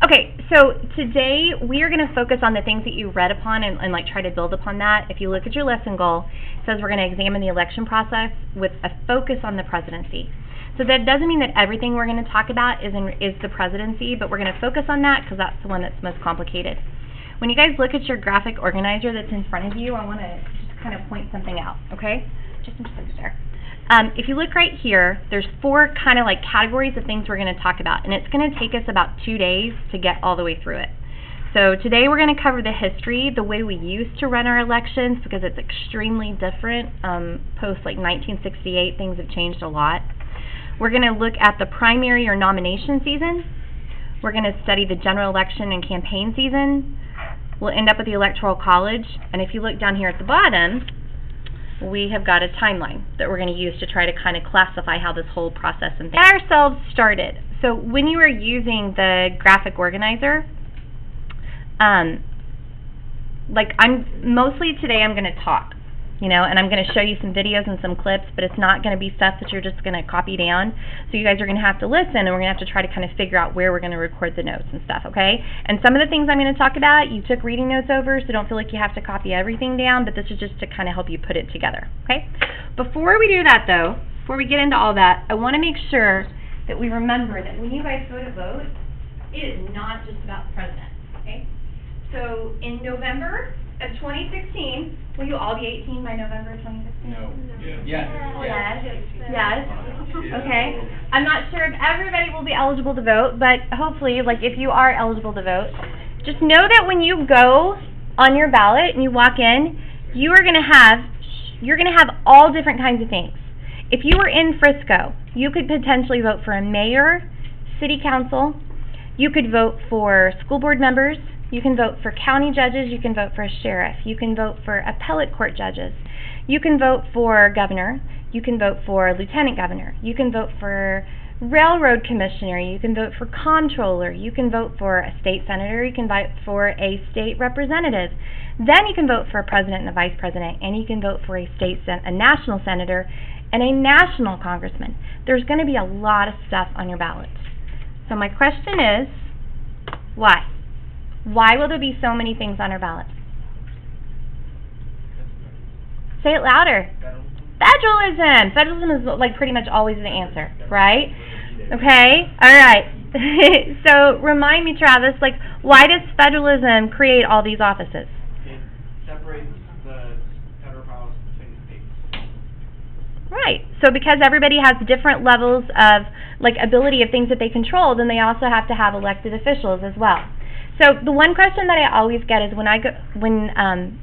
Okay, so today we are going to focus on the things that you read upon and like try to build upon that. If you look at your lesson goal, it says we're going to examine the election process with a focus on the presidency. So that doesn't mean that everything we're going to talk about is the presidency, but we're going to focus on that because that's the one that's most complicated. When you guys look at your graphic organizer that's in front of you, I want to just kind of point something out, okay? Just there. If you look right here, there's 4 kind of like categories of things we're going to talk about, and it's going to take us about 2 days to get all the way through it. So today we're going to cover the history, the way we used to run our elections, because it's extremely different. Post like 1968, things have changed a lot. We're going to look at the primary or nomination season. We're going to study the general election and campaign season. We'll end up with the Electoral College, and if you look down here at the bottom, we have got a timeline that we're going to use to try to kind of classify how this whole process and things. Get ourselves started. So when you are using the graphic organizer, mostly today I'm going to talk, and I'm going to show you some videos and some clips, but it's not going to be stuff that you're just going to copy down. So you guys are going to have to listen, and we're going to have to try to kind of figure out where we're going to record the notes and stuff, okay? And some of the things I'm going to talk about, you took reading notes over, so don't feel like you have to copy everything down, but this is just to kind of help you put it together, okay? Before we do that, though, before we get into all that, I want to make sure that we remember that when you guys go to vote, it is not just about the president, okay? So in November of 2016, will you all be 18 by November of 2016? No. Yes. Yes. Okay. I'm not sure if everybody will be eligible to vote, but hopefully, like if you are eligible to vote, just know that when you go on your ballot and you walk in, you're gonna have all different kinds of things. If you were in Frisco, you could potentially vote for a mayor, city council, you could vote for school board members, you can vote for county judges, you can vote for a sheriff, you can vote for appellate court judges, you can vote for governor, you can vote for lieutenant governor, you can vote for railroad commissioner, you can vote for comptroller, you can vote for a state senator, you can vote for a state representative, then you can vote for a president and a vice president, and you can vote for a national senator and a national congressman. There's going to be a lot of stuff on your ballot. So my question is, why? Why will there be so many things on our ballot? Say it louder. Federalism. Federalism is like pretty much always the answer, right? Okay? Alright. So remind me, Travis, like why does federalism create all these offices? It separates the federal powers between the states. Right. So because everybody has different levels of like ability of things that they control, then they also have to have elected officials as well. So the one question that I always get is when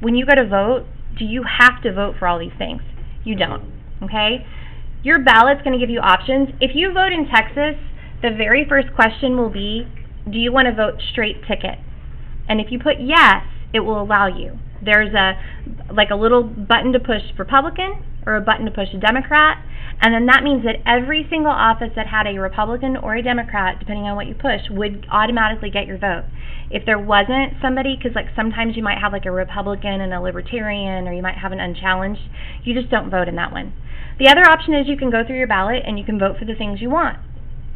you go to vote, do you have to vote for all these things? You don't, okay? Your ballot's going to give you options. If you vote in Texas, the very first question will be, do you want to vote straight ticket? And if you put yes, it will allow you. There's a little button to push Republican or a button to push a Democrat, and then that means that every single office that had a Republican or a Democrat, depending on what you push, would automatically get your vote. If there wasn't somebody, because like sometimes you might have like a Republican and a Libertarian, or you might have an unchallenged, you just don't vote in that one. The other option is you can go through your ballot and you can vote for the things you want.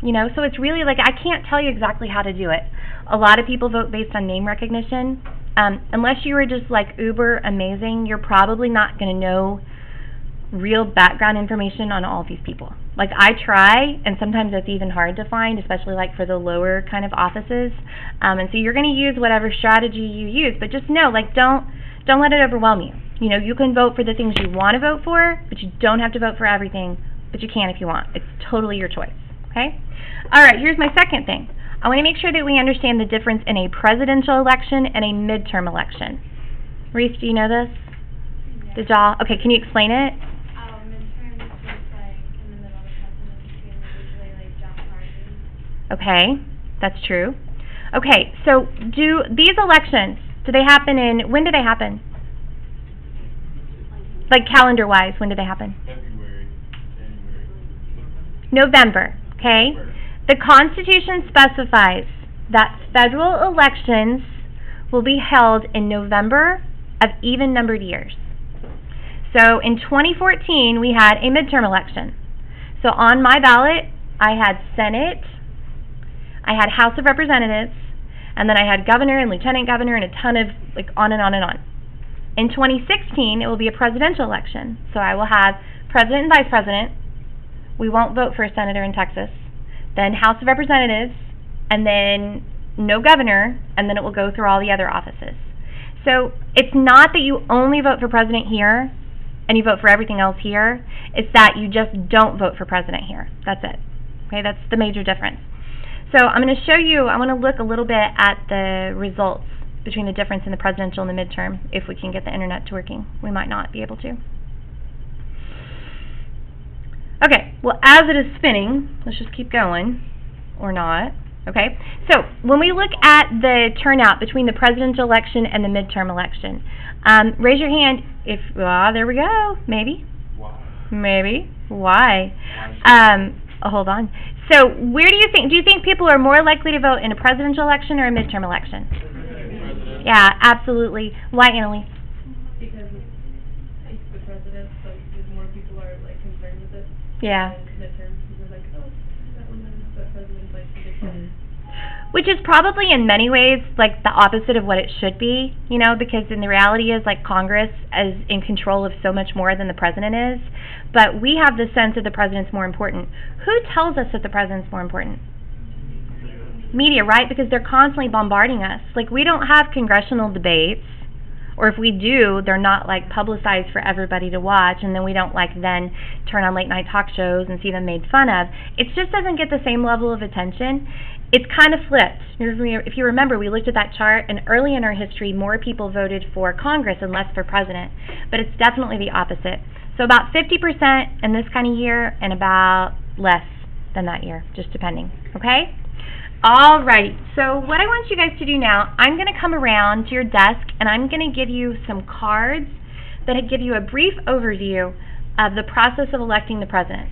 So it's really like, I can't tell you exactly how to do it. A lot of people vote based on name recognition. Unless you were just like uber amazing, you're probably not going to know real background information on all these people. Like I try, and sometimes it's even hard to find, especially like for the lower kind of offices. And so you're going to use whatever strategy you use, but just know, like don't let it overwhelm you. You can vote for the things you want to vote for, but you don't have to vote for everything, but you can if you want. It's totally your choice, okay? All right, here's my second thing. I want to make sure that we understand the difference in a presidential election and a midterm election. Reese, do you know this? Yeah. Did y'all? Okay, can you explain it? Midterms is like in the middle of the presidency and usually like jump parties. Okay, that's true. Okay, so do these elections, when do they happen? Like calendar-wise, when do they happen? February, January. November, okay? The Constitution specifies that federal elections will be held in November of even-numbered years. So in 2014, we had a midterm election. So on my ballot, I had Senate, I had House of Representatives, And then I had governor and lieutenant governor and a ton of, like, on and on and on. In 2016, it will be a presidential election. So I will have president and vice president. We won't vote for a senator in Texas. Then House of Representatives, and then no governor, and then it will go through all the other offices. So it's not that you only vote for president here and you vote for everything else here. It's that you just don't vote for president here. That's it. Okay, that's the major difference. So I'm going to show you, I want to look a little bit at the results between the difference in the presidential and the midterm, if we can get the internet to working. We might not be able to. Okay, well, as it is spinning, let's just keep going, or not. Okay, so when we look at the turnout between the presidential election and the midterm election, raise your hand if, there we go, maybe. Why? Maybe. Why? Hold on. So where do you think people are more likely to vote in a presidential election or a midterm election? President. Yeah, absolutely. Why, Annalie? Because it's the president, so more people are like concerned with it. Yeah. And midterms, they're like, oh, that one, the president's like ridiculous. Which is probably in many ways like the opposite of what it should be, you know, because in the reality is like Congress is in control of so much more than the president is. But we have the sense that the president's more important. Who tells us that the president's more important? Media, right? Because they're constantly bombarding us. Like, we don't have congressional debates, or if we do, they're not like publicized for everybody to watch, and then we don't like then turn on late night talk shows and see them made fun of. It just doesn't get the same level of attention. It's kind of flipped. If you remember, we looked at that chart, and early in our history, more people voted for Congress and less for president. But it's definitely the opposite. So about 50% in this kind of year, and about less than that year, just depending. Okay? Alrighty, so what I want you guys to do now, I'm going to come around to your desk and I'm going to give you some cards that give you a brief overview of the process of electing the president,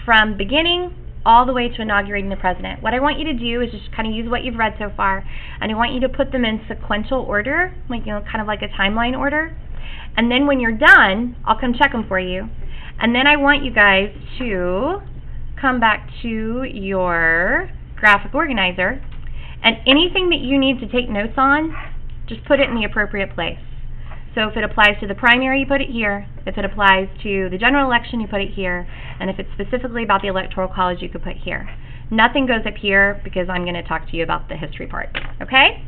from beginning all the way to inaugurating the president. What I want you to do is just kind of use what you've read so far, and I want you to put them in sequential order, like, you know, kind of like a timeline order. And then when you're done, I'll come check them for you. And then I want you guys to come back to your graphic organizer, and anything that you need to take notes on, just put it in the appropriate place. So if it applies to the primary, you put it here. If it applies to the general election, you put it here. And if it's specifically about the Electoral College, you could put here. Nothing goes up here because I'm going to talk to you about the history part. Okay?